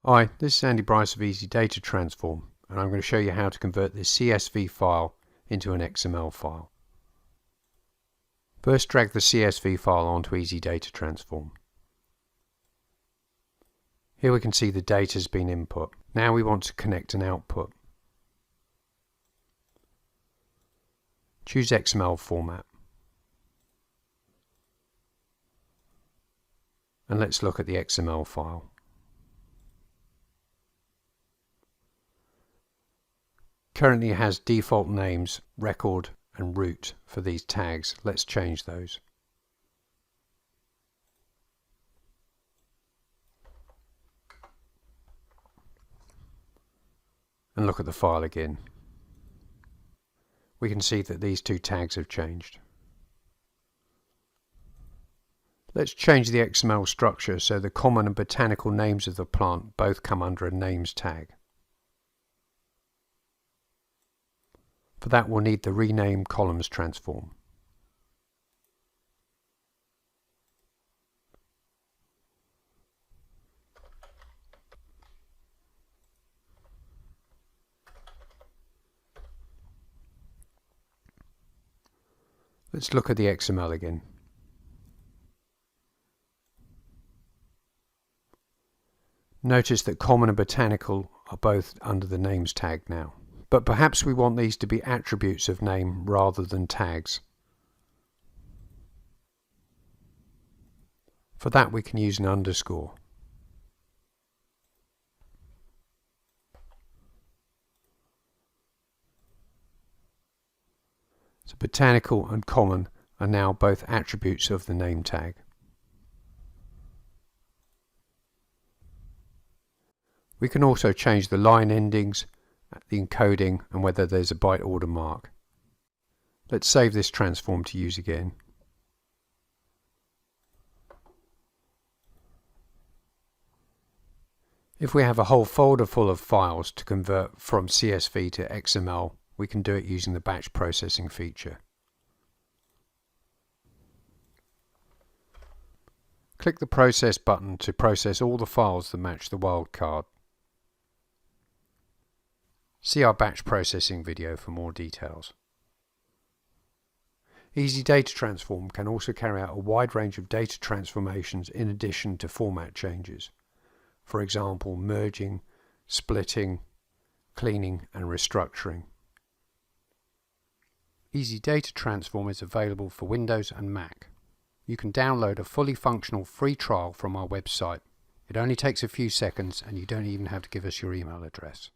Hi, this is Andy Bryce of Easy Data Transform, and I'm going to show you how to convert this CSV file into an XML file. First, drag the CSV file onto Easy Data Transform. Here we can see the data has been input. Now we want to connect an output. Choose XML format. And let's look at the XML file. Currently has default names, record and root for these tags. Let's change those. And look at the file again. We can see that these two tags have changed. Let's change the XML structure so the common and botanical names of the plant both come under a names tag. For that we'll need the rename columns transform. Let's look at the XML again. Notice that common and botanical are both under the names tag now. But perhaps we want these to be attributes of name rather than tags. For that we can use an underscore. So botanical and common are now both attributes of the name tag. We can also change the line endings, the encoding, and whether there's a byte order mark. Let's save this transform to use again. If we have a whole folder full of files to convert from CSV to XML, we can do it using the batch processing feature. Click the Process button to process all the files that match the wildcard. See our batch processing video for more details. Easy Data Transform can also carry out a wide range of data transformations in addition to format changes. For example, merging, splitting, cleaning and restructuring. Easy Data Transform is available for Windows and Mac. You can download a fully functional free trial from our website. It only takes a few seconds and you don't even have to give us your email address.